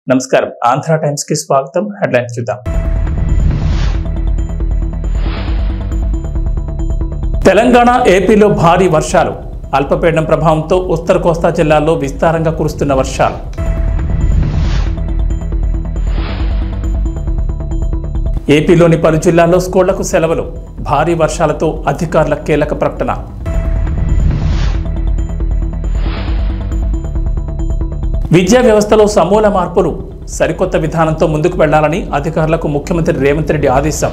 నమస్కారం ఆంధ్ర టైమ్స్ కి స్వాగతం హెడ్లైన్స్ చూద్దాం తెలంగాణ ఏపీలో భారీ వర్షాలు అల్పపీడనం ప్రభావంతో ఉత్తర కోస్తా జిల్లాల్లో విస్తారంగా కురుస్తున్న వర్షాలు ఏపీలోని పలు జిల్లాల్లో స్కూళ్లకు సెలవులు భారీ వర్షాలతో అధికారుల కీలక ప్రకటన విద్యా వ్యవస్థలో సమూల మార్పులు సరికొత్త విధానంతో ముందుకు వెళ్లాలని అధికారులకు ముఖ్యమంత్రి రేవంత్ రెడ్డి ఆదేశం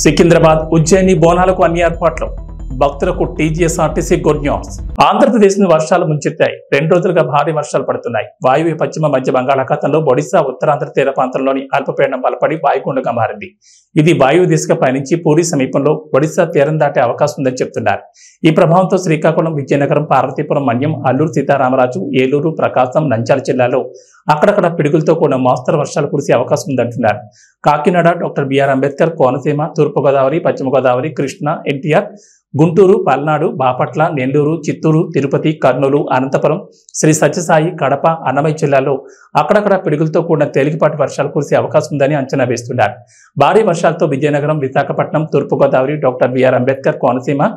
సికింద్రాబాద్ ఉజ్జయిని బోనాలకు అన్ని ఏర్పాట్లు భక్తులకు టీజీఎస్ఆర్టీసీ గుడ్ న్యూస్ ఆంధ్రప్రదేశ్ ను వర్షాలు ముంచెత్తాయి 2 రోజులుగా భారీ వర్షాలు పడుతున్నాయి వాయువ్య పశ్చిమ మధ్య బంగాళాఖాతంలో ఒడిశా ఉత్తరాంధ్ర తీర ప్రాంతంలోని అల్పపీడనం బలపడి వాయుగుండంగా మారింది ఇది వాయువ్య దిశగా పయనించి పూరి సమీపంలో ఒడిశా తీరం దాటే అవకాశం ఉందని చెబుతున్నారు ఈ ప్రభావంతో శ్రీకాకుళం విజయనగరం పార్వతీపురం మన్యం అల్లూరు సీతారామరాజు ఏలూరు ప్రకాశం నంద్యాల జిల్లాలో అక్కడక్కడ పిడుగులతో కూడిన మోస్తరు వర్షాలు కురిసే అవకాశం ఉందంటున్నారు కాకినాడ డాక్టర్ బిఆర్ అంబేద్కర్ కోనసీమ తూర్పుగోదావరి పశ్చిమ గోదావరి కృష్ణా ఎన్టీఆర్ గుంటూరు పల్నాడు బాపట్ల నెల్లూరు చిత్తూరు తిరుపతి కర్నూలు అనంతపురం శ్రీ సత్యసాయి కడప అన్నమయ్య జిల్లాలో అక్కడక్కడ పిడుగులతో కూడిన తేలికపాటి వర్షాలు కురిసే అవకాశం ఉందని అంచనా వేస్తున్నారు భారీ వర్షాలతో విజయనగరం విశాఖపట్నం తూర్పుగోదావరి డాక్టర్ బిఆర్ అంబేద్కర్ కోనసీమ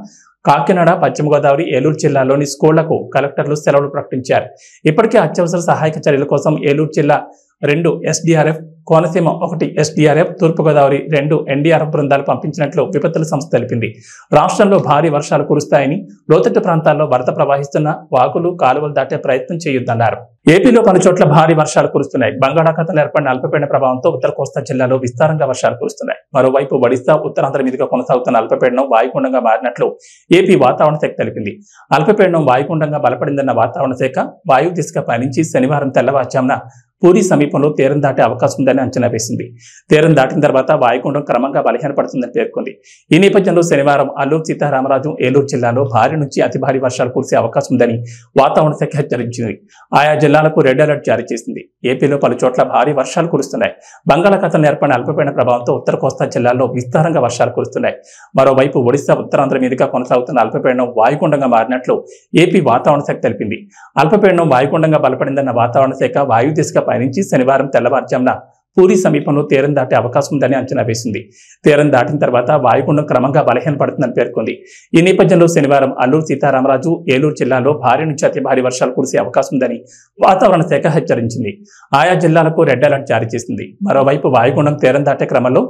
కాకినాడ పశ్చిమ గోదావరి ఏలూరు జిల్లాలోని స్కూళ్లకు కలెక్టర్లు సెలవులు ప్రకటించారు ఇప్పటికే అత్యవసర సహాయక చర్యల కోసం ఏలూరు జిల్లా 2 ఎస్డీఆర్ఎఫ్ కోనసీమ 1 ఎస్డీఆర్ఎఫ్ తూర్పుగోదావరి 2 ఎన్డీఆర్ఎఫ్ బృందాలు పంపించినట్లు విపత్తుల సంస్థ తెలిపింది రాష్ట్రంలో భారీ వర్షాలు కురుస్తాయని లోతట్టు ప్రాంతాల్లో వరద ప్రవహిస్తున్న వాగులు కాలువలు దాటే ప్రయత్నం చేయొద్దన్నారు ఏపీలో పలు చోట్ల భారీ వర్షాలు కురుస్తున్నాయి బంగాళాఖాతంలో ఏర్పడిన అల్పపీడన ప్రభావంతో ఉత్తర కోస్తా జిల్లాలో విస్తారంగా వర్షాలు కురుస్తున్నాయి మరోవైపు ఒడిశా ఉత్తరాంధ్ర మీదుగా కొనసాగుతున్న అల్పపీడనం వాయుగుండంగా మారినట్లు ఏపీ వాతావరణ శాఖ తెలిపింది అల్పపీడనం వాయుగుండంగా బలపడిందన్న వాతావరణ శాఖ వాయు దిశగా పయనించి శనివారం తెల్లవారుజామున పూరి సమీపంలో తీరం దాటే అవకాశం ఉందని అంచనా వేసింది తీరం దాటిన తర్వాత వాయుగుండం క్రమంగా బలహీనపడుతుందని పేర్కొంది ఈ నేపథ్యంలో శనివారం అల్లూరు సీతారామరాజు ఏలూరు జిల్లాలో భారీ నుంచి అతి భారీ వర్షాలు కురిసే అవకాశం ఉందని వాతావరణ శాఖ హెచ్చరించింది ఆయా జిల్లాలకు రెడ్ అలర్ట్ జారీ చేసింది ఏపీలో పలు చోట్ల భారీ వర్షాలు కురుస్తున్నాయి బంగాళాఖాతంలో ఏర్పడిన అల్పపీడన ప్రభావంతో ఉత్తర కోస్తా జిల్లాల్లో విస్తారంగా వర్షాలు కురుస్తున్నాయి మరోవైపు ఒడిశా ఉత్తరాంధ్ర మీదుగా కొనసాగుతున్న అల్పపీడనం వాయుగుండంగా మారినట్లు ఏపీ వాతావరణ శాఖ తెలిపింది అల్పపీడనం వాయుగుండంగా బలపడిందన్న వాతావరణ శాఖ వాయు దిశగా పయనించి శనివారం తెల్లవారుజామున పూరి సమీపంలో తీరం దాటే అవకాశం ఉందని అంచనా వేసింది తీరం దాటిన తర్వాత వాయుగుండం క్రమంగా బలహీనపడుతుందని పేర్కొంది ఈ నేపథ్యంలో శనివారం అల్లూరు సీతారామరాజు ఏలూరు జిల్లాలో భారీ నుంచి అతి భారీ వర్షాలు కురిసే అవకాశం ఉందని వాతావరణ శాఖ హెచ్చరించింది ఆయా జిల్లాలకు రెడ్ అలర్ట్ జారీ చేసింది మరోవైపు వాయుగుండం తీరం దాటే క్రమంలో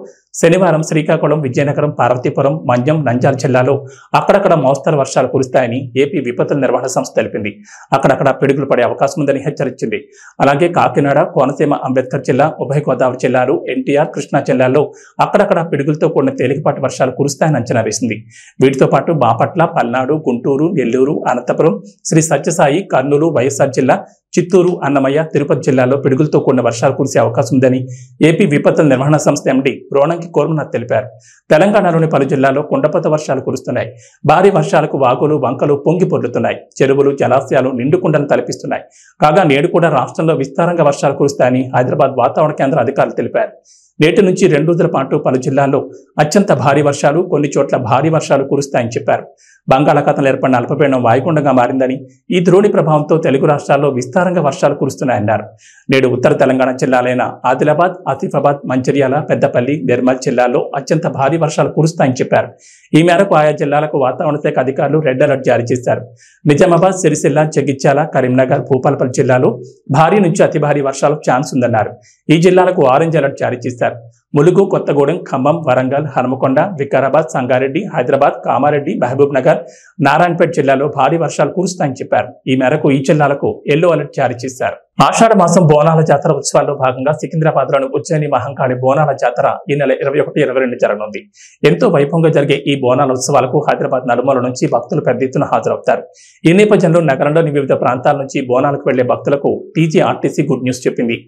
శనివారం శ్రీకాకుళం విజయనగరం పార్వతీపురం మన్యం నంద్యాల జిల్లాలో అక్కడక్కడ మోస్తరు వర్షాలు కురుస్తాయని ఏపీ విపత్తుల నిర్వహణ సంస్థ తెలిపింది అక్కడక్కడ పిడుగులు పడే అవకాశం ఉందని హెచ్చరించింది అలాగే కాకినాడ కోనసీమ అంబేద్కర్ జిల్లా ఉభయ గోదావరి జిల్లాలు ఎన్టీఆర్ కృష్ణా జిల్లాల్లో అక్కడక్కడ పిడుగులతో కూడిన తేలికపాటి వర్షాలు కురుస్తాయని అంచనా వేసింది వీటితో పాటు బాపట్ల పల్నాడు గుంటూరు నెల్లూరు అనంతపురం శ్రీ సత్యసాయి కర్నూలు వైఎస్ఆర్ జిల్లా చిత్తూరు అన్నమయ్య తిరుపతి జిల్లాలో పిడుగులతో కూడిన వర్షాలు కురిసే అవకాశం ఉందని ఏపీ విపత్తుల నిర్వహణ సంస్థ ఎండీ రోణంకి కోర్మనాథ్ తెలిపారు తెలంగాణలోని పలు జిల్లాల్లో కుండపోత వర్షాలు కురుస్తున్నాయి భారీ వర్షాలకు వాగులు వంకలు పొంగి పొర్లుతున్నాయి చెరువులు జలాశయాలు నిండుకుండను తలపిస్తున్నాయి కాగా నేడు కూడా రాష్ట్రంలో విస్తారంగా వర్షాలు కురుస్తాయని హైదరాబాద్ వాతావరణ కేంద్ర అధికారులు తెలిపారు నేటి నుంచి 2 రోజుల పాటు పలు జిల్లాల్లో అత్యంత భారీ వర్షాలు కొన్ని చోట్ల భారీ వర్షాలు కురుస్తాయని చెప్పారు బంగాళాఖాతంలో ఏర్పడిన అల్పపీడనం వాయుగుండంగా మారిందని ఈ ద్రోణి ప్రభావంతో తెలుగు రాష్ట్రాల్లో విస్తారంగా వర్షాలు కురుస్తున్నాయన్నారు నేడు ఉత్తర తెలంగాణ జిల్లాలైన ఆదిలాబాద్ ఆసిఫాబాద్ మంచిర్యాల పెద్దపల్లి నిర్మల్ జిల్లాల్లో అత్యంత భారీ వర్షాలు కురుస్తాయని చెప్పారు ఈ మేరకు ఆయా జిల్లాలకు వాతావరణ శాఖ అధికారులు రెడ్ అలర్ట్ జారీ చేశారు నిజామాబాద్ సిరిసిల్ల జగిత్యాల కరీంనగర్ భూపాలపల్లి జిల్లాలో భారీ నుంచి అతి భారీ వర్షాలకు ఛాన్స్ ఉందన్నారు ఈ జిల్లాలకు ఆరెంజ్ అలర్ట్ జారీ చేశారు ములుగు కొత్తగూడెం ఖమ్మం వరంగల్ హనుమకొండ వికారాబాద్ సంగారెడ్డి హైదరాబాద్ కామారెడ్డి మహబూబ్ నగర్ నారాయణపేట జిల్లాలో భారీ వర్షాలు కురుస్తాయని చెప్పారు ఈ మేరకు ఈ జిల్లాలకు ఎల్లో అలర్ట్ జారీ చేశారు ఆషాఢ మాసం బోనాల జాతర ఉత్సవాల్లో భాగంగా సికింద్రాబాద్ లోని ఉజ్జయిని మహంకాళి బోనాల జాతర ఈ నెల 21-22 జరగనుంది ఎంతో వైభవంగా జరిగే ఈ బోనాల ఉత్సవాలకు హైదరాబాద్ నలుమూల నుంచి భక్తులు పెద్ద ఎత్తున హాజరవుతారు ఈ నేపథ్యంలో నగరంలోని వివిధ ప్రాంతాల నుంచి బోనాలకు వెళ్లే భక్తులకు టీజీఆర్టీసీ గుడ్ న్యూస్ చెప్పింది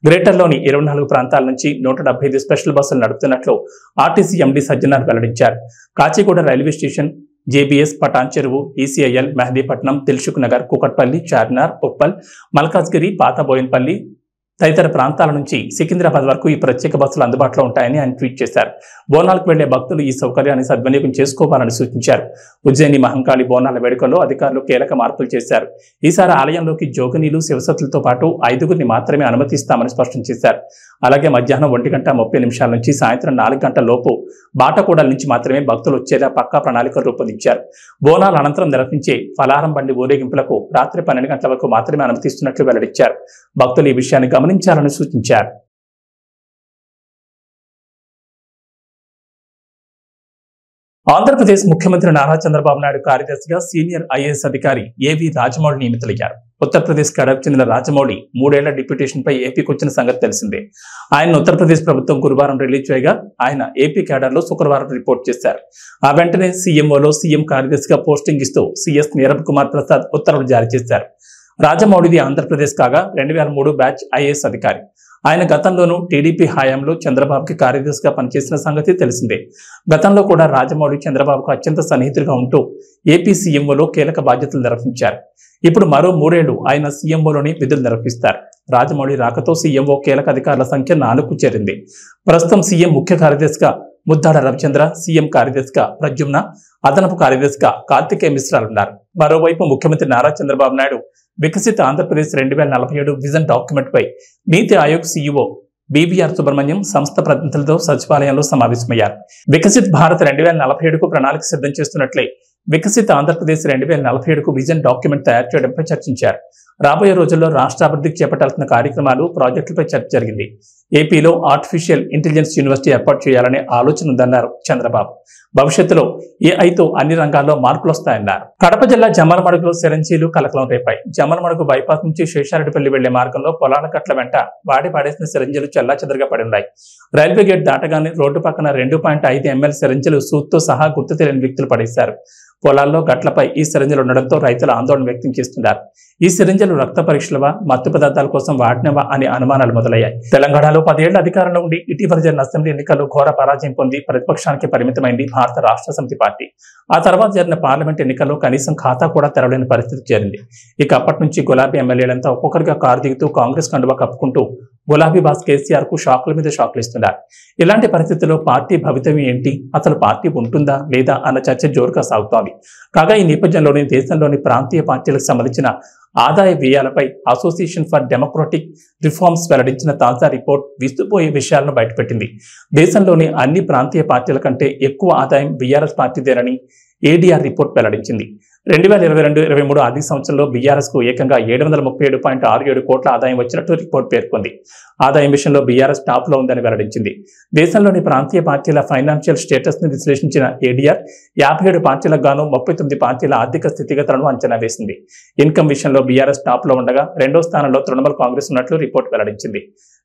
గ్రేటర్లోని 24 ప్రాంతాల నుంచి 175 స్పెషల్ బస్సులు నడుపుతున్నట్లు ఆర్టీసీ ఎండీ సజ్జనార్ వెల్లడించారు Kacheguda railway station JBS Patancheru ECIL Mehdipatnam Dilsukhnagar Kukatpally Charminar Uppal Malkajgiri పాత బోయిన్పల్లి తదితర ప్రాంతాల నుంచి సికింద్రాబాద్ వరకు ఈ ప్రత్యేక బస్సులు అందుబాటులో ఉంటాయని ఆయన ట్వీట్ చేశారు. బోనాలకు వెళ్లే భక్తులు ఈ సౌకర్యాన్ని సద్వినియోగం చేసుకోవాలని సూచించారు. ఉజ్జయిని మహంకాళి బోనాల వేడుకల్లో అధికారులు కీలక మార్పులు చేశారు. ఈసారి ఆలయంలోకి జోగినీలు, శివసత్తులతో పాటు 5గురిని మాత్రమే అనుమతిస్తామని స్పష్టం చేశారు. అలాగే మధ్యాహ్నం 1:30 నుంచి సాయంత్రం 4 గంటల లోపు బాటకూడల నుంచి మాత్రమే భక్తులు వచ్చేలా పక్కా ప్రణాళికలు రూపొందించారు. బోనాల అనంతరం నిర్వహించే ఫలారం బండి ఊరేగింపులకు రాత్రి 12 గంటల వరకు మాత్రమే అనుమతిస్తున్నట్లు వెల్లడించారు. భక్తులు ఈ విషయాన్ని గమనించాలని సూచించారు. ఆంధ్రప్రదేశ్ ముఖ్యమంత్రి నారా చంద్రబాబు నాయుడు కార్యదర్శిగా సీనియర్ ఐఏఎస్ అధికారి ఏవి రాజమౌళి నియమితులయ్యారు. ఉత్తరప్రదేశ్ కడపకు చెందిన రాజమౌళి 3 ఏళ్ల డిప్యూటేషన్ పై ఏపీకి వచ్చిన సంగతి తెలిసిందే. ఆయన ఉత్తరప్రదేశ్ ప్రభుత్వం గురువారం రిలీజ్ చేయగా ఆయన ఏపీ క్యాడర్లో శుక్రవారం రిపోర్ట్ చేశారు. ఆ వెంటనే సీఎంఓలో సీఎం కార్యదర్శిగా పోస్టింగ్ ఇస్తూ సీఎస్ నీరబ్ కుమార్ ప్రసాద్ ఉత్తర్వులు జారీ చేశారు. రాజమౌళిది ఆంధ్రప్రదేశ్ కాగా 2003 బ్యాచ్ ఐఏఎస్ అధికారి. ఆయన గతంలోనూ టీడీపీ హయాంలో చంద్రబాబుకి కార్యదర్శిగా పనిచేసిన సంగతి తెలిసిందే. గతంలో కూడా రాజమౌళి చంద్రబాబుకు అత్యంత సన్నిహితుడిగా ఉంటూ ఏపీ సీఎంఓలో కీలక బాధ్యతలు నిర్వహించారు. ఇప్పుడు మరో 3 ఏళ్లు ఆయన సీఎంఓలోని విధులు నిర్వహిస్తారు. రాజమౌళి రాకతో సీఎంఓ కీలక అధికారుల సంఖ్య 4కు చేరింది. ప్రస్తుతం సీఎం ముఖ్య కార్యదర్శిగా ముద్దాడ రవిచంద్ర, సీఎం కార్యదర్శిగా ప్రద్యుమ్న, అదనపు కార్యదర్శిగా కార్తికేయ మిశ్రాలున్నారు. మరోవైపు ముఖ్యమంత్రి నారా చంద్రబాబు నాయుడు వికసిత ఆంధ్రప్రదేశ్ 2047 విజన్ డాక్యుమెంట్ పై నీతి ఆయోగ్ సీఈఓ బీబీఆర్ సుబ్రహ్మణ్యం సంస్థ ప్రతినిధులతో సచివాలయంలో సమావేశమయ్యారు. వికసిత్ భారత్ 2047కు ప్రణాళిక సిద్ధం చేస్తున్నట్లే వికసిత ఆంధ్రప్రదేశ్ 2047కు విజన్ డాక్యుమెంట్ తయారు చేయడంపై చర్చించారు. రాబోయే రోజుల్లో రాష్ట్ర అభివృద్ధికి చేపట్టాల్సిన కార్యక్రమాలు, ప్రాజెక్టులపై చర్చ జరిగింది. ఏపీలో ఆర్టిఫిషియల్ ఇంటెలిజెన్స్ యూనివర్సిటీ ఏర్పాటు చేయాలనే ఆలోచన ఉందన్నారు చంద్రబాబు. భవిష్యత్తులో ఏఐతో అన్ని రంగాల్లో మార్పులు వస్తాయన్నారు. కడప జిల్లా జమ్మలమడుగులో సిరంజీలు కలకలం రేపాయి. జమ్మలమడుగు బైపాస్ నుంచి శేషారెడ్డిపల్లి వెళ్లే మార్గంలో పొలాల కట్ల వెంట వాడి పాడేసిన సిరంజీలు చెల్లాచెదరుగా పడి ఉన్నాయి. రైల్వే గేట్ దాటగానే రోడ్డు పక్కన 2.5 ml సిరంజీలు సూత్తో సహా గుర్తు తెలియని వ్యక్తులు పడేశారు. పొలాల్లో గట్లపై ఈ సిరంజీలు ఉండడంతో రైతులు ఆందోళన వ్యక్తం చేస్తున్నారు. ఈ సిరంజీలు రక్త పరీక్షలవా, మత్తు పదార్థాల కోసం వాడినవా అనే అనుమానాలు మొదలయ్యాయి. తెలంగాణలో 10 ఏళ్ల అధికారంలో ఉండి ఇటీవల జరిగిన అసెంబ్లీ ఎన్నికల్లో ఘోర పరాజయం పొంది ప్రతిపక్షానికి పరిమితమైంది భారత రాష్ట్ర సమితి పార్టీ. ఆ తర్వాత జరిగిన పార్లమెంట్ ఎన్నికల్లో కనీసం ఖాతా కూడా తెరవలేని పరిస్థితి చేరింది. ఇక అప్పటి నుంచి గులాబీ ఎమ్మెల్యేలంతా ఒక్కొక్కరిగా కారు దిగుతూ కాంగ్రెస్ కండువా కప్పుకుంటూ గులాబీ బాస్ కేసీఆర్ కు షాకుల మీద షాకులు ఇస్తున్నారు. ఇలాంటి పరిస్థితుల్లో పార్టీ భవితవ్యం ఏంటి, అసలు పార్టీ ఉంటుందా లేదా అన్న చర్చ జోరుగా సాగుతోంది. కాగా ఈ నేపథ్యంలోనే దేశంలోని ప్రాంతీయ పార్టీలకు సంబంధించిన ఆదాయ వ్యయాలపై అసోసియేషన్ ఫర్ డెమోక్రటిక్ రిఫార్మ్స్ వెల్లడించిన తాజా రిపోర్ట్ విస్తుపోయే విషయాలను బయటపెట్టింది. దేశంలోని అన్ని ప్రాంతీయ పార్టీల కంటే ఎక్కువ ఆదాయం బీఆర్ఎస్ పార్టీదేనని ఏడీఆర్ రిపోర్ట్ వెల్లడించింది. 2022-23 ఆర్థిక సంవత్సరంలో బీఆర్ఎస్ కు ఏకంగా 737.67 కోట్ల ఆదాయం వచ్చినట్టు రిపోర్ట్ పేర్కొంది. ఆదాయం విషయంలో బీఆర్ఎస్ టాప్ లో ఉందని వెల్లడించింది. దేశంలోని ప్రాంతీయ పార్టీల ఫైనాన్షియల్ స్టేటస్ ను విశ్లేషించిన ఏడీఆర్ 57 పార్టీలకు గాను 39 పార్టీల ఆర్థిక స్థితిగతులను అంచనా వేసింది. ఇన్కమ్ విషయంలో బీఆర్ఎస్ టాప్ లో ఉండగా 2వ స్థానంలో తృణమూల్ కాంగ్రెస్ ఉన్నట్లు రిపోర్ట్ వెల్లడించింది.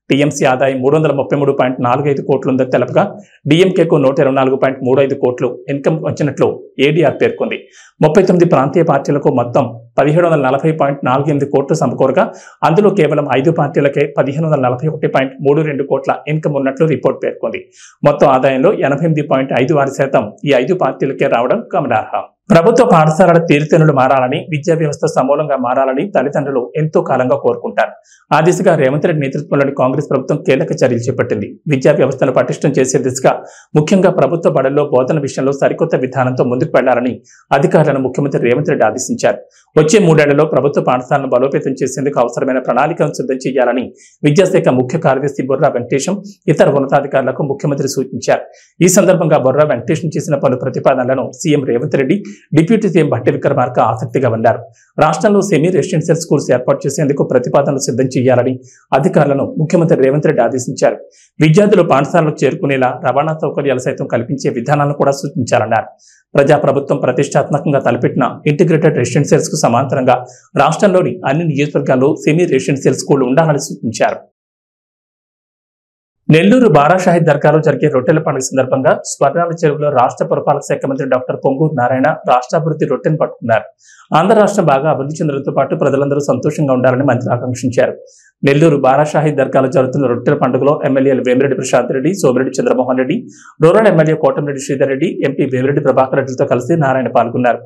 టీఎంసీ ఆదాయం 333.45 కోట్లు ఉందని తెలపగా డీఎంకేకు 124.35 కోట్లు ఇన్కమ్ వచ్చినట్లు ఏడీఆర్ పేర్కొంది. 39 ప్రాంతీయ పార్టీలకు మొత్తం 1740.48 కోట్లు సమకూరగా అందులో కేవలం 5 పార్టీలకే 1541.32 కోట్ల ఇన్కమ్ ఉన్నట్లు రిపోర్ట్ పేర్కొంది. మొత్తం ఆదాయంలో 88.56% ఈ 5 పార్టీలకే రావడం గమనార్హం. ప్రభుత్వ పాఠశాలల తీరుతెన్నులు మారాలని, విద్యా వ్యవస్థ సమూలంగా మారాలని తల్లిదండ్రులు ఎంతో కాలంగా కోరుకుంటారు. ఆ దిశగా రేవంత్ రెడ్డి నేతృత్వంలోని కాంగ్రెస్ ప్రభుత్వం కీలక చర్యలు చేపట్టింది. విద్యా వ్యవస్థను పటిష్టం చేసే దిశగా ముఖ్యంగా ప్రభుత్వ బడుల్లో బోధన విషయంలో సరికొత్త విధానంతో ముందుకు వెళ్లాలని అధికారులను ముఖ్యమంత్రి రేవంత్ రెడ్డి ఆదేశించారు. వచ్చే 3 ఏళ్లలో ప్రభుత్వ పాఠశాలను బలోపేతం చేసేందుకు అవసరమైన ప్రణాళికను సిద్ధం చేయాలని విద్యాశాఖ ముఖ్య కార్యదర్శి బొర్రా వెంకటేశం ఇతర ఉన్నతాధికారులకు ముఖ్యమంత్రి సూచించారు. ఈ సందర్భంగా బొర్రా వెంకటేశం చేసిన పలు ప్రతిపాదనలను CM Revanth Reddy, deputy CM Bhatti Vikramarka ఆసక్తిగా ఉన్నారు. రాష్ట్రంలో సెమీ రెసిడెన్షియల్ స్కూల్స్ ఏర్పాటు చేసేందుకు ప్రతిపాదనలు సిద్ధం చేయాలని అధికారులను ముఖ్యమంత్రి రేవంత్ రెడ్డి ఆదేశించారు. విద్యార్థులు పాఠశాలకు చేరుకునేలా రవాణా సౌకర్యాలు సైతం కల్పించే విధానాలను కూడా సూచించాలన్నారు. ప్రజాప్రభుత్వం ప్రతిష్టాత్మకంగా తలపెట్టిన ఇంటిగ్రేటెడ్ రెసిడెన్షియల్స్ కు సమాంతరంగా రాష్ట్రంలోని అన్ని నియోజకవర్గాల్లో సెమీ రెసిడెన్షియల్ స్కూల్ ఉండాలని సూచించారు. నెల్లూరు బారాషాహిద్ దర్గాలో జరిగే రొట్టెల పండుగ సందర్భంగా స్వర్ణాల చెరువులో రాష్ట్ర పురపాలక శాఖ మంత్రి డాక్టర్ పొంగూరు నారాయణ రాష్ట్రాభివృద్ధి రొట్టెను పట్టుకున్నారు. ఆంధ్ర రాష్ట్రం బాగా అభివృద్ధి చెందడంతో పాటు ప్రజలందరూ సంతోషంగా ఉండాలని మంత్రి ఆకాంక్షించారు. నెల్లూరు బారాషాహి దర్గాలో జరుగుతున్న రొట్టెల పండుగలో ఎమ్మెల్యేలు Vemireddy Prashanth Reddy, Somireddy Chandramohan Reddy, rural MLA Kotamreddy Sridhar Reddy, MP Vemireddy Prabhakar రెడ్డితో కలిసి నారాయణ పాల్గొన్నారు.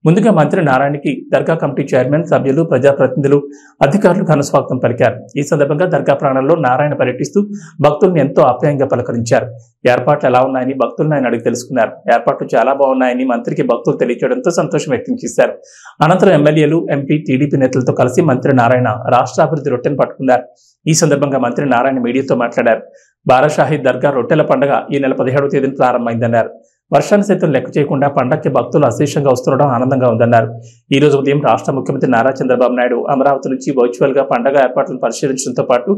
ముందుగా మంత్రి నారాయణకి దర్గా కమిటీ చైర్మన్, సభ్యులు, ప్రజాప్రతినిధులు, అధికారులు ఘనస్వాగతం పలికారు. ఈ సందర్భంగా దర్గా ప్రాంగణంలో నారాయణ పర్యటిస్తూ భక్తులను ఎంతో ఆప్యాయంగా పలకరించారు. ఏర్పాట్లు ఎలా ఉన్నాయని భక్తులను ఆయన అడిగి తెలుసుకున్నారు. ఏర్పాట్లు చాలా బాగున్నాయని మంత్రికి భక్తులు తెలియజేయడంతో సంతోషం వ్యక్తం చేశారు. అనంతరం ఎమ్మెల్యేలు, ఎంపీ, టీడీపీ నేతలతో కలిసి మంత్రి నారాయణ రాష్ట్ర అభివృద్ధి రొట్టెను పట్టుకున్నారు. ఈ సందర్భంగా మంత్రి నారాయణ మీడియాతో మాట్లాడారు. బారాషాహి దర్గా రొట్టెల పండుగ ఈ నెల 17వ తేదీన ప్రారంభమైందన్నారు. వర్షాన్ని సైతం లెక్క చేయకుండా పండగకి భక్తులు అశేషంగా వస్తుండడం ఆనందంగా ఉందన్నారు. ఈ రోజు ఉదయం రాష్ట్ర ముఖ్యమంత్రి నారా చంద్రబాబు నాయుడు అమరావతి నుంచి వర్చువల్ గా పండగ ఏర్పాట్లను పరిశీలించడంతో పాటు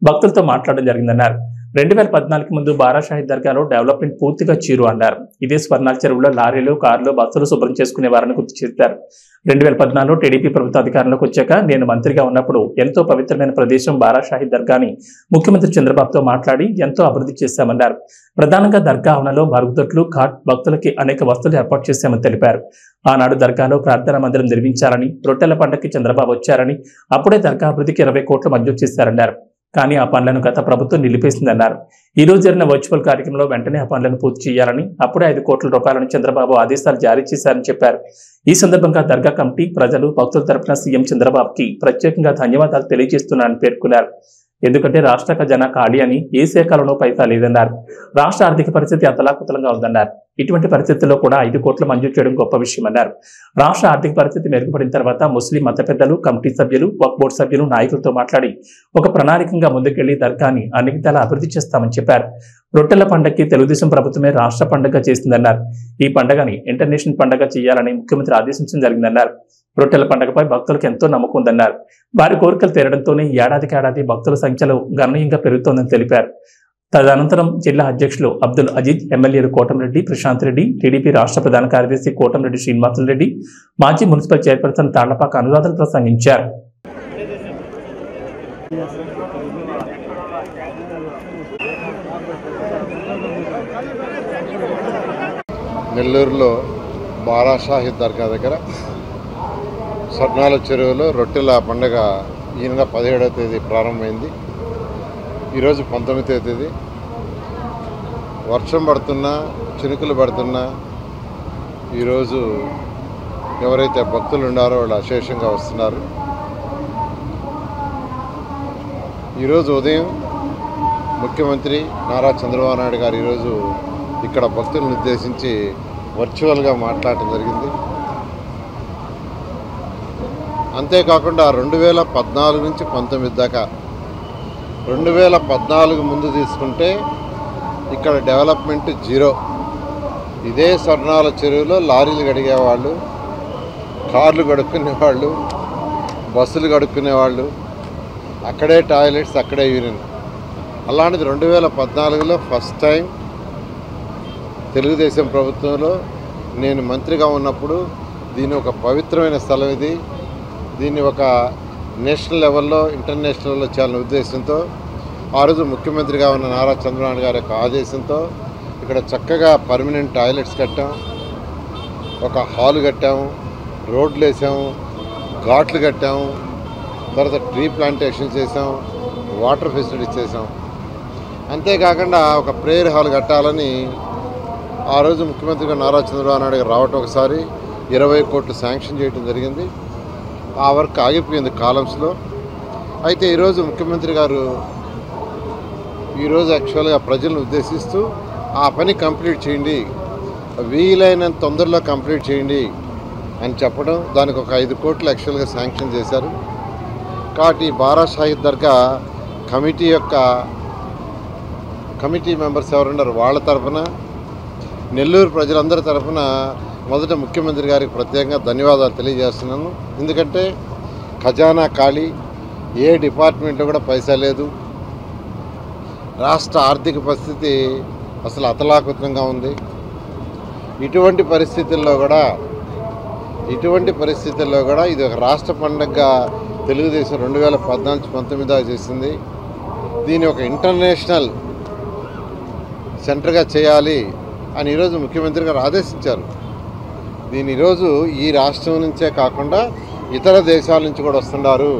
భక్తులతో మాట్లాడడం జరిగిందన్నారు. 2014 ముందు బారాషాహి దర్గాలో డెవలప్మెంట్ పూర్తిగా చీరు అన్నారు. ఇదే స్వర్ణాల చెరువులో లారీలు, కార్లు, బస్సులు శుభ్రం చేసుకునేవారని గుర్తు చేశారు. 2014లో టీడీపీ ప్రభుత్వ అధికారంలోకి వచ్చాక నేను మంత్రిగా ఉన్నప్పుడు ఎంతో పవిత్రమైన ప్రదేశం బారాషాహి దర్గాని ముఖ్యమంత్రి చంద్రబాబుతో మాట్లాడి ఎంతో అభివృద్ధి చేశామన్నారు. ప్రధానంగా దర్గా ఆవరణలో మరుగుదొడ్లు, ఘాట్, భక్తులకి అనేక వస్తువులు ఏర్పాటు చేశామని తెలిపారు. ఆనాడు దర్గాలో ప్రార్థనా మందిరం నిర్మించాలని, రొట్టెల పండగకి చంద్రబాబు వచ్చారని, అప్పుడే దర్గా అభివృద్ధికి 20 కోట్లు మంజూరు చేశారన్నారు. కానీ ఆ పనులను గత ప్రభుత్వం నిలిపేసిందన్నారు. ఈ రోజు జరిగిన వర్చువల్ కార్యక్రమంలో వెంటనే ఆ పనులను పూర్తి చేయాలని, అప్పుడే 5 కోట్ల రూపాయలను చంద్రబాబు ఆదేశాలు జారీ చేశారని చెప్పారు. ఈ సందర్భంగా దర్గా కమిటీ, ప్రజలు, భక్తుల తరపున సీఎం చంద్రబాబుకి ప్రత్యేకంగా ధన్యవాదాలు తెలియజేస్తున్నారని పేర్కొన్నారు. ఎందుకంటే రాష్ట్ర ఖజానా ఖాళీ అని, ఏ శాఖలోనూ పైసా లేదన్నారు. రాష్ట్ర ఆర్థిక పరిస్థితి అతలాకుతలంగా ఉందన్నారు. ఇటువంటి పరిస్థితుల్లో కూడా 5 కోట్లు మంజూరు చేయడం గొప్ప విషయమన్నారు. రాష్ట్ర ఆర్థిక పరిస్థితి మెరుగుపడిన తర్వాత ముస్లిం మత పెద్దలు, కమిటీ సభ్యులు, వక్ఫ్ బోర్డు సభ్యులు, నాయకులతో మాట్లాడి ఒక ప్రణాళికంగా ముందుకెళ్లి దర్గాని అన్ని విధాలా అభివృద్ధి చేస్తామని చెప్పారు. రొట్టెల పండుగకి తెలుగుదేశం ప్రభుత్వమే రాష్ట్ర పండుగ చేసిందన్నారు. ఈ పండుగని ఇంటర్నేషనల్ పండుగ చేయాలని ముఖ్యమంత్రి ఆదేశించడం జరిగిందన్నారు. రొట్టెల పండుగపై భక్తులకు ఎంతో నమ్మకం ఉందన్నారు. వారి కోరికలు తీరడంతోనే ఏడాదికి భక్తుల సంఖ్యలో గణనీయంగా పెరుగుతోందని తెలిపారు. తదనంతరం జిల్లా అధ్యక్షులు అబ్దుల్ అజీజ్, ఎమ్మెల్యేలు కోటమిరెడ్డి ప్రశాంత్ రెడ్డి, టీడీపీ రాష్ట్ర ప్రధాన కార్యదర్శి కోటమిరెడ్డి శ్రీనివాసులరెడ్డి, మాజీ మున్సిపల్ చైర్పర్సన్ తాళ్లపాక అనురాధలు ప్రసంగించారు. నెల్లూరులో బారాషాహి దర్గా దగ్గర స్వర్ణాల చెరువులో రొట్టెల పండుగ ఈ నెల 17వ తేదీ ప్రారంభమైంది. ఈరోజు 19వ తేదీ. వర్షం పడుతున్నా, చినుకులు పడుతున్నా ఈరోజు ఎవరైతే భక్తులు ఉన్నారో వాళ్ళు అశేషంగా వస్తున్నారు. ఈరోజు ఉదయం ముఖ్యమంత్రి నారా చంద్రబాబు నాయుడు గారు ఈరోజు ఇక్కడ భక్తులను ఉద్దేశించి వర్చువల్గా మాట్లాడటం జరిగింది. అంతేకాకుండా 2014 నుంచి 19 దాకా, 2014 ముందు తీసుకుంటే ఇక్కడ డెవలప్మెంట్ జీరో. ఇదే స్వర్ణాల చెరువులో లారీలు కడిగేవాళ్ళు, కార్లు కడుక్కునేవాళ్ళు, బస్సులు కడుక్కునేవాళ్ళు, అక్కడే టాయిలెట్స్, అక్కడే యూరిన్. అలాంటిది 2014లో ఫస్ట్ టైం తెలుగుదేశం ప్రభుత్వంలో నేను మంత్రిగా ఉన్నప్పుడు దీన్ని ఒక పవిత్రమైన స్థలం, ఇది దీన్ని ఒక నేషనల్ లెవెల్లో, ఇంటర్నేషనల్ లెవెల్లో చేయాలనే ఉద్దేశంతో ఆ రోజు ముఖ్యమంత్రిగా ఉన్న నారా చంద్రబాబు గారి యొక్క ఆదేశంతో ఇక్కడ చక్కగా పర్మనెంట్ టాయిలెట్స్ కట్టాం, ఒక హాల్ కట్టాము, రోడ్లు వేసాము, ఘాట్లు కట్టాము, తర్వాత ట్రీ ప్లాంటేషన్ చేసాం, వాటర్ ఫెసిలిటీ చేసాం. అంతేకాకుండా ఒక ప్రేయర్ హాల్ కట్టాలని ఆ రోజు ముఖ్యమంత్రిగా నారా చంద్రబాబు నాయుడు గారు రావటం, ఒకసారి 20 కోట్లు శాంక్షన్ చేయడం జరిగింది. ఆ వర్క్ ఆగిపోయింది కాలమ్స్లో. అయితే ఈరోజు ముఖ్యమంత్రి గారు ఈరోజు యాక్చువల్గా ప్రజలను ఉద్దేశిస్తూ ఆ పని కంప్లీట్ చేయండి, వీలైనంత తొందరలో కంప్లీట్ చేయండి అని చెప్పడం, దానికి ఒక 5 కోట్లు యాక్చువల్గా శాంక్షన్ చేశారు. కాబట్టి బారాషాహి దర్గా కమిటీ మెంబర్స్ ఎవరున్నారు వాళ్ళ తరఫున, నెల్లూరు ప్రజలందరి తరఫున మొదట ముఖ్యమంత్రి గారికి ప్రత్యేకంగా ధన్యవాదాలు తెలియజేస్తున్నాను. ఎందుకంటే ఖజానా ఖాళీ, ఏ డిపార్ట్మెంట్లో కూడా పైసా లేదు, రాష్ట్ర ఆర్థిక పరిస్థితి అసలు అతలాకుతంగా ఉంది. ఇటువంటి పరిస్థితుల్లో కూడా ఇది ఒక రాష్ట్ర పండుగగా తెలుగుదేశం 2014-19 దాకా చేసింది. దీన్ని ఒక ఇంటర్నేషనల్ సెంటర్గా చేయాలి అని ఈరోజు ముఖ్యమంత్రి గారు ఆదేశించారు. దీని ఈరోజు ఈ రాష్ట్రం నుంచే కాకుండా ఇతర దేశాల నుంచి కూడా వస్తున్నారు.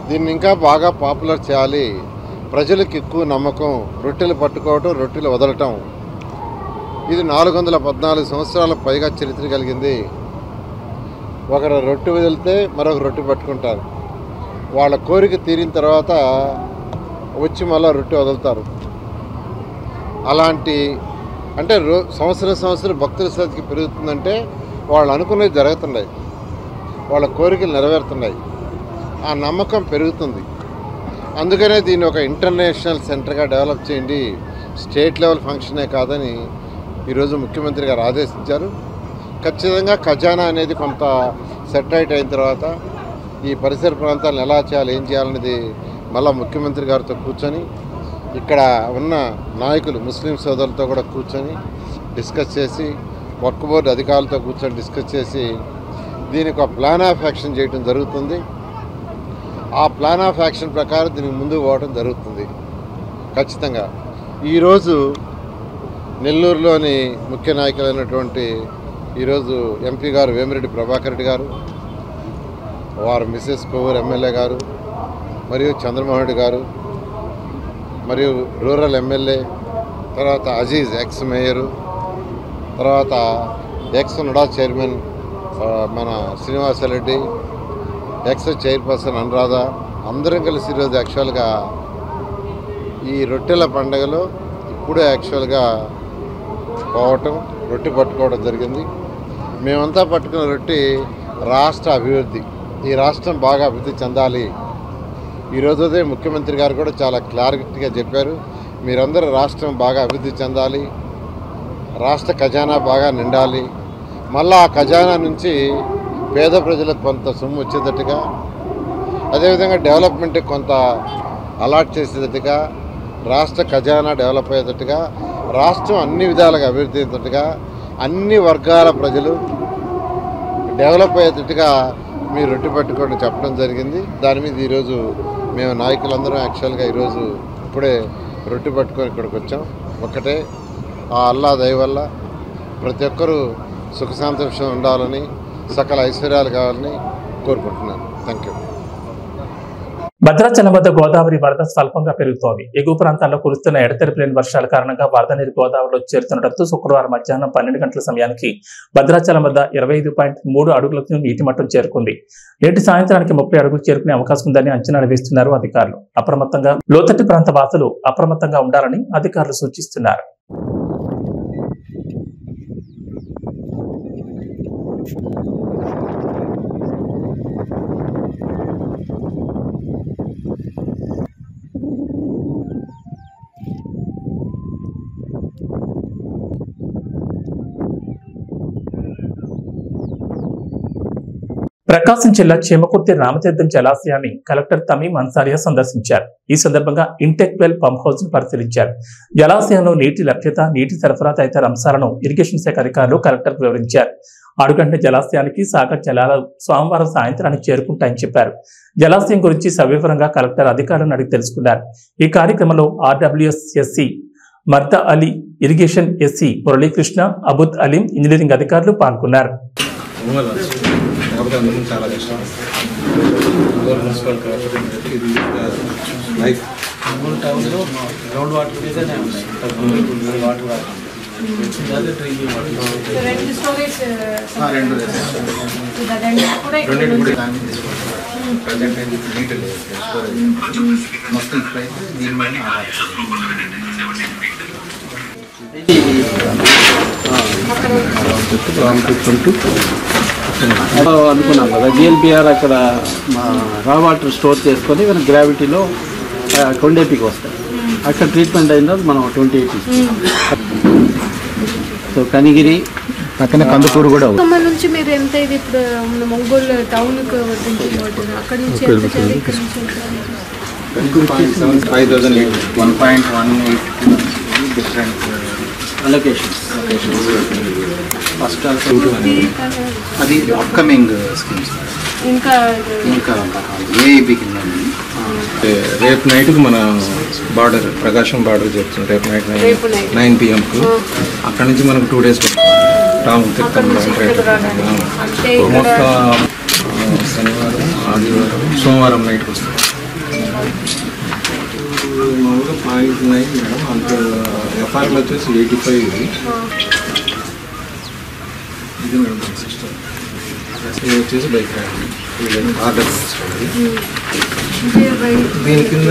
దీన్ని ఇంకా బాగా పాపులర్ చేయాలి, ప్రజలకు ఎక్కువ నమ్మకం, రొట్టెలు పట్టుకోవటం, రొట్టెలు వదలటం. ఇది 414 సంవత్సరాల పైగా చరిత్ర కలిగింది. ఒకరు రొట్టె వదిలితే మరొక రొట్టె పట్టుకుంటారు. వాళ్ళ కోరిక తీరిన తర్వాత వచ్చి మళ్ళీ రొట్టె వదులుతారు. అలాంటి అంటే సంవత్సరం భక్తుల సంఖ్య పెరుగుతుందంటే వాళ్ళు అనుకునేవి జరుగుతున్నాయి, వాళ్ళ కోరికలు నెరవేరుతున్నాయి, ఆ నమ్మకం పెరుగుతుంది. అందుకనే దీన్ని ఒక ఇంటర్నేషనల్ సెంటర్గా డెవలప్ చేయండి, స్టేట్ లెవెల్ ఫంక్షనే కాదని ఈరోజు ముఖ్యమంత్రి గారు ఆదేశించారు. ఖచ్చితంగా ఖజానా అనేది కొంత సెటరైట్ అయిన తర్వాత ఈ పరిసర ప్రాంతాలను ఎలా చేయాలి, ఏం చేయాలనేది మళ్ళీ ముఖ్యమంత్రి గారితో కూర్చొని ఇక్కడ ఉన్న నాయకులు ముస్లిం సోదరులతో కూడా కూర్చొని డిస్కస్ చేసి, వక్ఫ్ బోర్డు అధికారులతో కూర్చొని డిస్కస్ చేసి దీనికి ఒక ప్లాన్ ఆఫ్ యాక్షన్ చేయడం జరుగుతుంది. ఆ ప్లాన్ ఆఫ్ యాక్షన్ ప్రకారం దీనికి ముందుకు పోవడం జరుగుతుంది. ఖచ్చితంగా ఈరోజు నెల్లూరులోని ముఖ్య నాయకులైనటువంటి ఈరోజు ఎంపీ గారు వేమిరెడ్డి ప్రభాకర్ రెడ్డి గారు, వారు మిసెస్ కొవ్వూరు ఎమ్మెల్యే గారు, మరియు చంద్రమోహన్ రెడ్డి గారు, మరియు రూరల్ ఎమ్మెల్యే, తర్వాత అజీజ్ ఎక్స్ మేయరు, తర్వాత ఎక్స్ నుడా చైర్మన్ మన శ్రీనివాసరెడ్డి, ఎక్స్ చైర్పర్సన్ అనురాధ, అందరం కలిసి ఈరోజు యాక్చువల్గా ఈ రొట్టెల పండుగలో ఇప్పుడే యాక్చువల్గా పోవటం, రొట్టె పట్టుకోవడం జరిగింది. మేమంతా పట్టుకున్న రొట్టె రాష్ట్ర అభివృద్ధి, ఈ రాష్ట్రం బాగా అభివృద్ధి చెందాలి. ఈరోజు ఉదయం ముఖ్యమంత్రి గారు కూడా చాలా క్లారిటీగా చెప్పారు, మీరందరూ రాష్ట్రం బాగా అభివృద్ధి చెందాలి, రాష్ట్ర ఖజానా బాగా నిండాలి, మళ్ళీ ఆ ఖజానా నుంచి పేద ప్రజలకు కొంత సొమ్ము వచ్చేటట్టుగా, అదేవిధంగా డెవలప్మెంట్కి కొంత అలాట్ చేసేటట్టుగా, రాష్ట్ర ఖజానా డెవలప్ అయ్యేటట్టుగా, రాష్ట్రం అన్ని విధాలుగా అభివృద్ధి అయ్యేటట్టుగా, అన్ని వర్గాల ప్రజలు డెవలప్ అయ్యేటట్టుగా మీరు రొట్టె పట్టుకోండి చెప్పడం జరిగింది. దాని మీద ఈరోజు మేము నాయకులందరం యాక్చువల్గా ఈరోజు ఇప్పుడే రొట్టె పట్టుకొని ఇక్కడికి వచ్చాం. ఒక్కటే ఆ అల్లా దయ వల్ల ప్రతి ఒక్కరూ సుఖ సంతోషం ఉండాలని, సకల ఐశ్వర్యాలు కావాలని కోరుకుంటున్నాను. Thank you. భద్రాచలం వద్ద గోదావరి వరద స్వల్పంగా పెరుగుతోంది. ఎగువ ప్రాంతాల్లో కురుస్తున్న ఎడతెరిపి లేని వర్షాల కారణంగా వరద నీరు గోదావరిలో చేరుతుండటంతో శుక్రవారం మధ్యాహ్నం 12 గంటల సమయానికి భద్రాచలం వద్ద 25.3 అడుగులకు నీటి మట్టం చేరుకుంది. నేటి సాయంత్రానికి 30 అడుగులు చేరుకునే అవకాశం ఉందని అంచనాలు వేస్తున్నారు అధికారులు. అప్రమత్తంగా లోతట్టు ప్రాంత వాసులు అప్రమత్తంగా ఉండాలని అధికారులు సూచిస్తున్నారు. ప్రకాశం జిల్లా చీమకుర్తి రామతీర్థం జలాశయాన్ని కలెక్టర్ తమీం అన్సారియా సందర్శించారు. ఈ సందర్భంగా ఇంటెక్ వెల్ పంప్ హౌస్ ను పరిశీలించారు. జలాశయంలో నీటి లభ్యత, నీటి సరఫరా తదితర అంశాలను ఇరిగేషన్ శాఖ అధికారులు కలెక్టర్కు వివరించారు. అడుగంట జలాశయానికి సాగర్ జలాలు సోమవారం సాయంత్రానికి చేరుకుంటాయని చెప్పారు. జలాశయం గురించి సవివరంగా కలెక్టర్ అధికారులను అడిగి తెలుసుకున్నారు. ఈ కార్యక్రమంలో RWS SE Marda Ali, irrigation SE Muralikrishna, Abdul Aleem, engineering అధికారులు పాల్గొన్నారు. చాలా కష్టం. మున్సిపల్ కార్పొరేషన్ ఇది లైఫ్ టౌన్లో గ్రౌండ్ వాటర్ మీదనే ఉన్నాయి. వాటర్ మొత్తం ఇప్పుడైతే దీని మీద అనుకున్నాం కదా. జిఎల్పిఆర్ అక్కడ రా వాటర్ స్టోర్ చేసుకొని మనం గ్రావిటీలో 20 వస్తాయి. అక్కడ ట్రీట్మెంట్ అయిన తర్వాత మనం 28. సో కనిగిరి పక్కన కందుకూరు కూడా నుంచి మీరు ఎంత ఇది ఇప్పుడు ఒంగోలు టౌన్ అక్కడ నుంచి 5,008 డిఫరెంట్ అలొకేషన్స్. ఫస్ట్ అది అప్కమింగ్ స్కీమ్స్. ఇంకా ఏఐబి కింద రేపు నైట్కి మన బార్డర్ ప్రకాశం బార్డర్ చెప్తుంది. రేపు నైట్ 9 PM అక్కడ నుంచి మనకు 2 days టౌన్ తిరుపతిలో మొత్తం శనివారం, ఆదివారం, సోమవారం నైట్కి వస్తుంది. ఫార్ములా వచ్చేసి 85 ఇది. ఇది మేడం సిస్టమ్. ఇది వచ్చేసి బైక్ ఆర్డర్ దీని కింద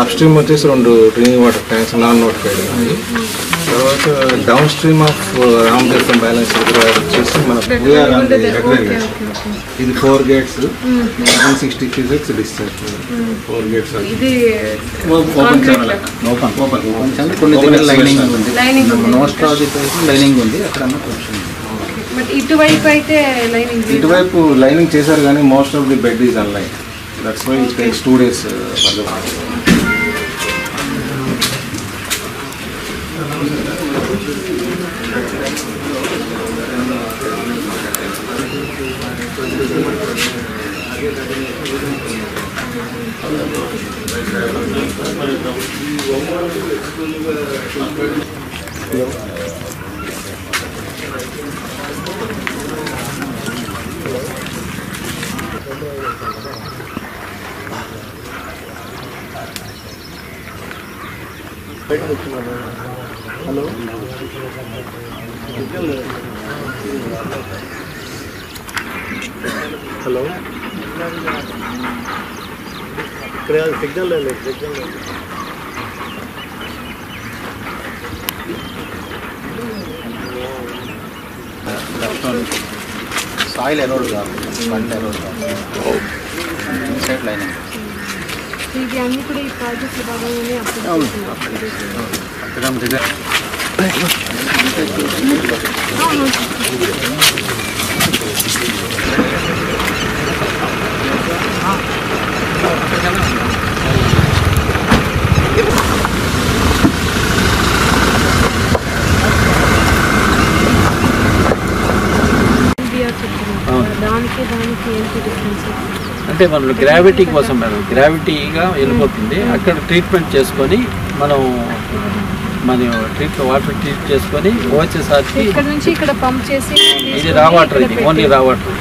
అప్ స్ట్రీమ్ వచ్చేసి 2 drinking water tanks non notified ఉన్నాయి. తర్వాత downstream of Ramatheertham balance వచ్చేసి మన ఇది 4 gates 160 cusecs discharge 4 gates open channel కొన్ని లైనింగ్ ఉంది, మోస్ట్ ఆఫ్ ది లైనింగ్ ఉంది. అక్కడ ఇటువైపు లైనింగ్ చేశారు కానీ most of the bed is unlined. That's why it takes 2 days for the hello hello ఇక్కడ సిగ్నల్ లేదు, సిగ్నల్ లేదు. సాయిల్ ఎరోడ్ కాదు, బండ్ ఎరోడ్ కాదు. ఇన్సైడ్ లైనింగ్ అన్నీ కూడా ఈ ప్రాజెక్ట్ భాగంగానే అప్పుడు దానికి ఏంటి డిఫరెన్స్? అంటే మనం గ్రావిటీ కోసం మేడం, గ్రావిటీగా వెళ్ళిపోతుంది. అక్కడ ట్రీట్మెంట్ చేసుకొని మనం వాటర్ ట్రీట్ చేసుకొని వచ్చేసరికి ఇక్కడ నుంచి ఇక్కడ పంప్ చేసి ఇది రా వాటర్, ఇది ఓన్లీ రా వాటర్.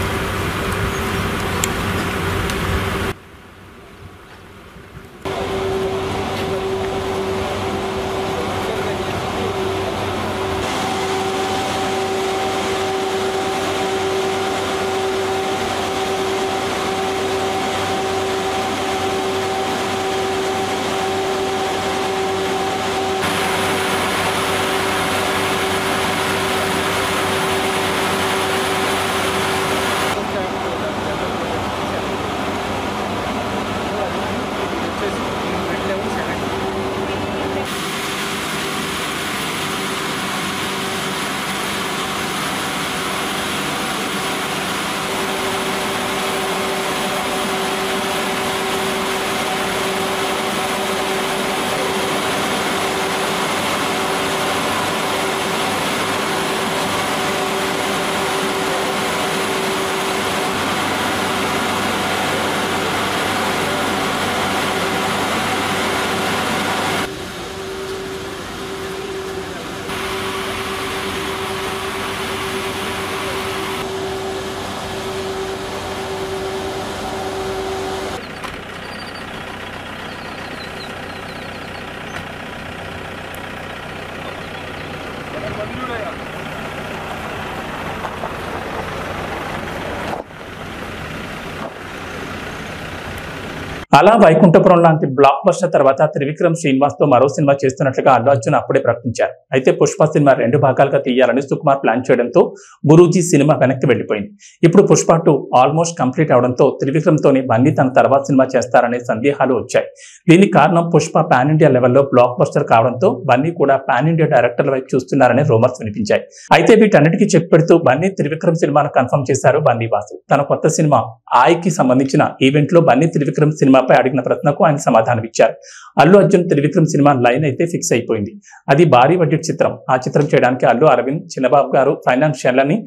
అలా వైకుంఠపురం లాంటి బ్లాక్ బస్టర్ తర్వాత త్రివిక్రమ్ శ్రీనివాస్ తో మరో సినిమా చేస్తున్నట్లుగా అల్లు అర్జున్ అప్పుడే ప్రకటించారు. అయితే పుష్ప సినిమా 2 భాగాలుగా తీయాలని సుకుమార్ ప్లాన్ చేయడంతో గురూజీ సినిమా వెనక్కి వెళ్లిపోయింది. ఇప్పుడు పుష్ప 2 ఆల్మోస్ట్ కంప్లీట్ అవడంతో త్రివిక్రమ్ తోని బన్నీ తన తర్వాత సినిమా చేస్తారనే సందేహాలు వచ్చాయి. దీనికి కారణం పుష్ప పాన్ ఇండియా లెవెల్లో బ్లాక్ బస్టర్ కావడంతో బన్నీ కూడా పాన్ ఇండియా డైరెక్టర్ల వైపు చూస్తున్నారనే రూమర్స్ వినిపించాయి. అయితే వీటన్నిటికీ చెక్ పెడుతూ బన్నీ త్రివిక్రమ్ సినిమాను కన్ఫర్మ్ చేశారు బన్నీ వాసు. తన కొత్త సినిమా ఆయకి సంబంధించిన ఈవెంట్ లో బన్నీ త్రివిక్రమ్ సినిమాపై అడిగిన ప్రశ్నకు ఆయన సమాధానం ఇచ్చారు. అల్లు అర్జున్ త్రివిక్రమ్ సినిమా లైన్ అయితే ఫిక్స్ అయిపోయింది. అది భారీ బడ్జెట్ చిత్రం. ఆ చిత్రం చేయడానికి అల్లు అరవింద్, చిన్నబాబు గారు ఫైనాన్షియల్ అని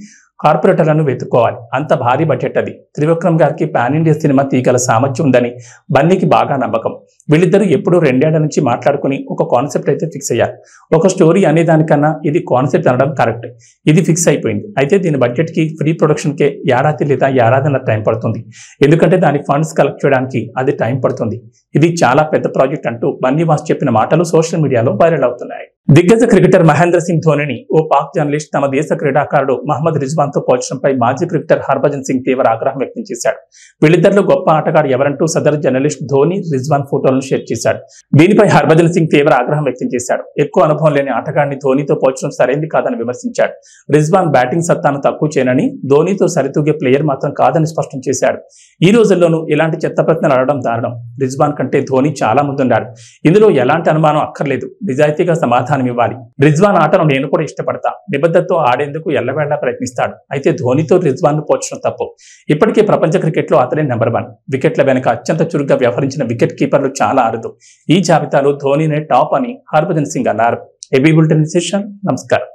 కార్పొరేటర్లను వెతుక్కోవాలి. అంత భారీ బడ్జెట్ అది. త్రివిక్రమ్ గారికి పాన్ ఇండియా సినిమా తీగల సామర్థ్యం ఉందని బన్నీకి బాగా నమ్మకం. వీళ్ళిద్దరూ ఎప్పుడూ 2 ఏళ్ల నుంచి మాట్లాడుకుని ఒక కాన్సెప్ట్ అయితే ఫిక్స్ అయ్యారు. ఒక స్టోరీ అనేదానికన్నా ఇది కాన్సెప్ట్ అనడం కరెక్ట్. ఇది ఫిక్స్ అయిపోయింది. అయితే దీని బడ్జెట్ కి ప్రీ ప్రొడక్షన్ కే ఏడాది లేదా ఏడాదిన్నర టైం పడుతుంది. ఎందుకంటే దాని ఫండ్స్ కలెక్ట్ చేయడానికి అది టైం పడుతుంది. ఇది చాలా పెద్ద ప్రాజెక్ట్ అంటూ బన్నీవాస్ చెప్పిన మాటలు సోషల్ మీడియాలో వైరల్ అవుతున్నాయి. దిగ్గజ క్రికెటర్ మహేంద్ర సింగ్ ధోనిని ఓ పాక్ జర్నలిస్ట్ తమ దేశ క్రీడాకారుడు మహమ్మద్ రిజ్వాన్ తో పోల్చడంపై మాజీ క్రికెటర్ హర్భజన్ సింగ్ తీవ్ర ఆగ్రహం వ్యక్తం చేశాడు. వీళ్ళిద్దరిలో గొప్ప ఆటగాడు ఎవరంటూ సదరు జర్నలిస్ట్ ధోని రిజ్వాన్ ఫోటోలను షేర్ చేశాడు. దీనిపై హర్భజన్ సింగ్ తీవ్ర ఆగ్రహం వ్యక్తం చేశాడు. ఎక్కువ అనుభవం లేని ఆటగాడిని ధోనితో పోల్చడం సరైంది కాదని విమర్శించాడు. రిజ్వాన్ బ్యాటింగ్ సత్తాను తక్కువ చేయనని, ధోనితో సరితూగే ప్లేయర్ మాత్రం కాదని స్పష్టం చేశాడు. ఈ రోజుల్లోనూ ఇలాంటి చెత్త ప్రశ్నలు అడగడం దారుణం. రిజ్వాన్ కంటే ధోని చాలా ముందున్నాడు. ఇందులో ఎలాంటి అనుమానం అక్కర్లేదు. నిజాయితీగా సమాధానం ఇవ్వాలి. రిజ్వాన్ ఆటను నేను కూడా ఇష్టపడతా. నిబద్ధతతో ఆడేందుకు ఎల్లవేళలా ప్రయత్నిస్తాడు. అయితే ధోనితో రిజ్వాన్ ను పోల్చడం తప్పు. ఇప్పటికే ప్రపంచ క్రికెట్ లో అతనే నెంబర్ 1. వికెట్ల వెనుక అత్యంత చురుగ్గా వ్యవహరించిన వికెట్ కీపర్లు చాలా అరుదు. ఈ జాబితాలో ధోనినే టాప్ అని హర్భజన్ సింగ్ అన్నారు. AB bulletin session. నమస్కారం.